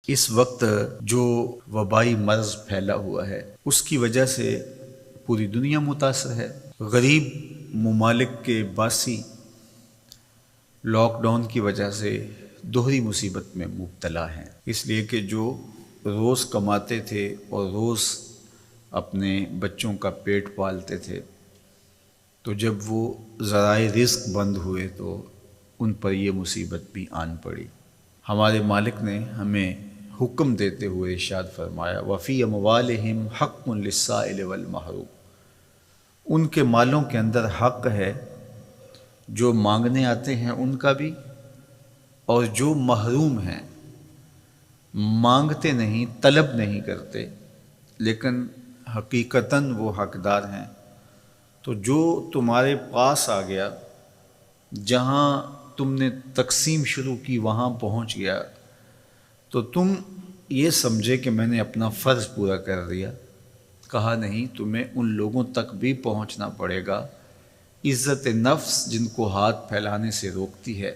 اس وقت جو وبائی مرض پھیلا ہوا ہے اس کی وجہ سے پوری دنیا متاثر ہے۔ غریب ممالک کے باسی لاک ڈاؤن کی وجہ سے دوہری مصیبت میں مبتلا ہیں، اس لیے کہ جو روز کماتے تھے اور روز اپنے بچوں کا پیٹ پالتے تھے، تو جب وہ ذرائع رزق بند ہوئے تو ان پر یہ مصیبت بھی آن پڑی۔ ہمارے مالک نے ہمیں حکم دیتے ہوئے ارشاد فرمایا وَفِي أَمْوَالِهِمْ حَقٌّ لِلسَّائِلِ وَالْمَحْرُومِ، ان کے مالوں کے اندر حق ہے، جو مانگنے آتے ہیں ان کا بھی، اور جو محروم ہیں، مانگتے نہیں، طلب نہیں کرتے لیکن حقیقتاً وہ حقدار ہیں، تو جو تمہارے پاس آ گیا، جہاں تم نے تقسیم شروع کی وہاں پہنچ گیا، تو تم یہ سمجھے کہ میں نے اپنا فرض پورا کر دیا۔ کہا نہیں، تمہیں ان لوگوں تک بھی پہنچنا پڑے گا، عزت نفس جن کو ہاتھ پھیلانے سے روکتی ہے،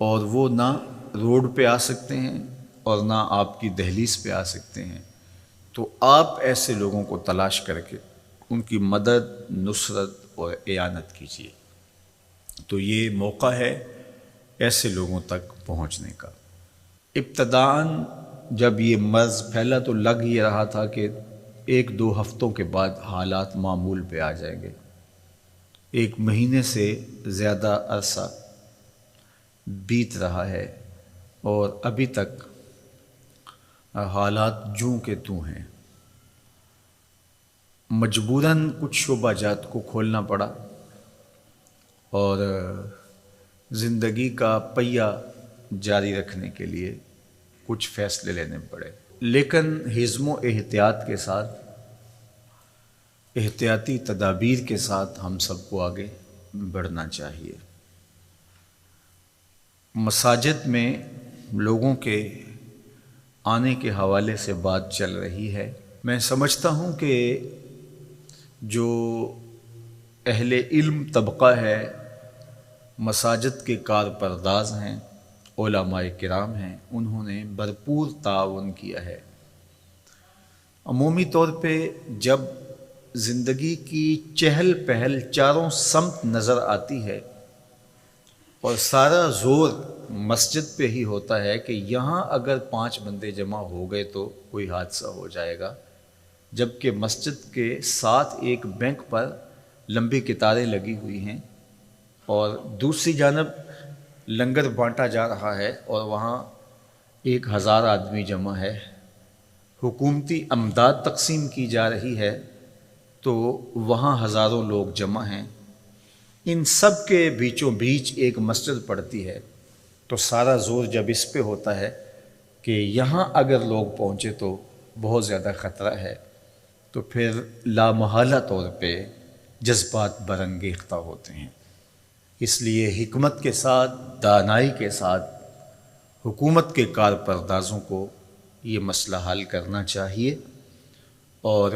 اور وہ نہ روڈ پہ آ سکتے ہیں اور نہ آپ کی دہلیز پہ آ سکتے ہیں، تو آپ ایسے لوگوں کو تلاش کر کے ان کی مدد، نصرت اور اعانت کیجیے۔ تو یہ موقع ہے ایسے لوگوں تک پہنچنے کا۔ ابتداً جب یہ مرض پھیلا تو لگ یہ رہا تھا کہ 1-2 ہفتوں کے بعد حالات معمول پہ آ جائیں گے۔ 1 مہینے سے زیادہ عرصہ بیت رہا ہے اور ابھی تک حالات جوں کے توں ہیں۔ مجبوراً کچھ شعبہ جات کو کھولنا پڑا اور زندگی کا پہیہ جاری رکھنے کے لیے کچھ فیصلے لینے پڑے، لیکن حزم و احتیاط کے ساتھ، احتیاطی تدابیر کے ساتھ ہم سب کو آگے بڑھنا چاہیے۔ مساجد میں لوگوں کے آنے کے حوالے سے بات چل رہی ہے۔ میں سمجھتا ہوں کہ جو اہل علم طبقہ ہے، مساجد کے کارپرداز ہیں، علماء کرام ہیں، انہوں نے بھرپور تعاون کیا ہے۔ عمومی طور پہ جب زندگی کی چہل پہل چاروں سمت نظر آتی ہے اور سارا زور مسجد پہ ہی ہوتا ہے کہ یہاں اگر 5 بندے جمع ہو گئے تو کوئی حادثہ ہو جائے گا، جبکہ مسجد کے ساتھ ایک بینک پر لمبی قطاریں لگی ہوئی ہیں اور دوسری جانب لنگر بانٹا جا رہا ہے اور وہاں 1000 آدمی جمع ہے، حکومتی امداد تقسیم کی جا رہی ہے تو وہاں ہزاروں لوگ جمع ہیں، ان سب کے بیچوں بیچ ایک مسجد پڑتی ہے، تو سارا زور جب اس پہ ہوتا ہے کہ یہاں اگر لوگ پہنچے تو بہت زیادہ خطرہ ہے، تو پھر لامحالہ طور پہ جذبات برانگیختہ ہوتے ہیں۔ اس لیے حکمت کے ساتھ، دانائی کے ساتھ حکومت کے کارپردازوں کو یہ مسئلہ حل کرنا چاہیے، اور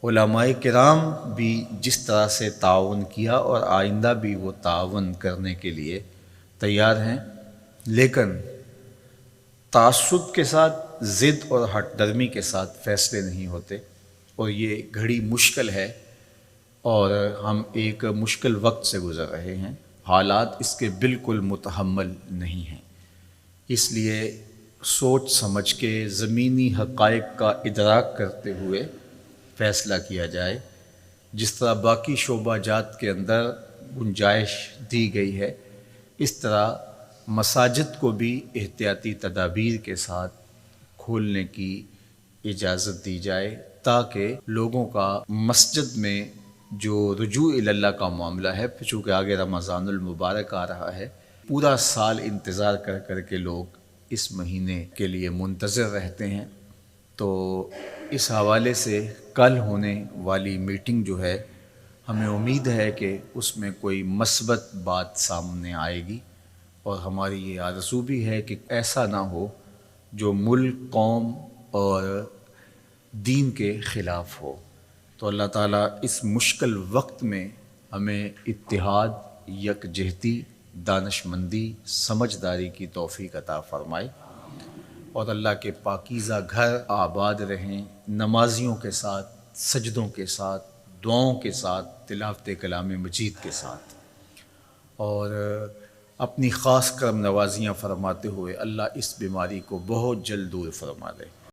علماء کرام بھی جس طرح سے تعاون کیا اور آئندہ بھی وہ تعاون کرنے کے لیے تیار ہیں، لیکن تعصب کے ساتھ، ضد اور ہٹ درمی کے ساتھ فیصلے نہیں ہوتے، اور یہ گھڑی مشکل ہے اور ہم ایک مشکل وقت سے گزر رہے ہیں، حالات اس کے بالکل متحمل نہیں ہیں۔ اس لیے سوچ سمجھ کے زمینی حقائق کا ادراک کرتے ہوئے فیصلہ کیا جائے، جس طرح باقی شعبہ جات کے اندر گنجائش دی گئی ہے، اس طرح مساجد کو بھی احتیاطی تدابیر کے ساتھ کھولنے کی اجازت دی جائے، تاکہ لوگوں کا مسجد میں جو رجوع اللہ کا معاملہ ہے، چونکہ آگے رمضان المبارک آ رہا ہے، پورا سال انتظار کر کر کے لوگ اس مہینے کے لیے منتظر رہتے ہیں، تو اس حوالے سے کل ہونے والی میٹنگ جو ہے، ہمیں امید ہے کہ اس میں کوئی مثبت بات سامنے آئے گی، اور ہماری یہ آرزو بھی ہے کہ ایسا نہ ہو جو ملک، قوم اور دین کے خلاف ہو۔ تو اللہ تعالیٰ اس مشکل وقت میں ہمیں اتحاد، یکجہتی، دانشمندی، سمجھداری کی توفیق عطا فرمائے۔ اور اللہ کے پاکیزہ گھر آباد رہیں، نمازیوں کے ساتھ، سجدوں کے ساتھ، دعاؤں کے ساتھ، تلاوت کلام مجید کے ساتھ، اور اپنی خاص کرم نوازیاں فرماتے ہوئے اللہ اس بیماری کو بہت جلد دور فرما دے۔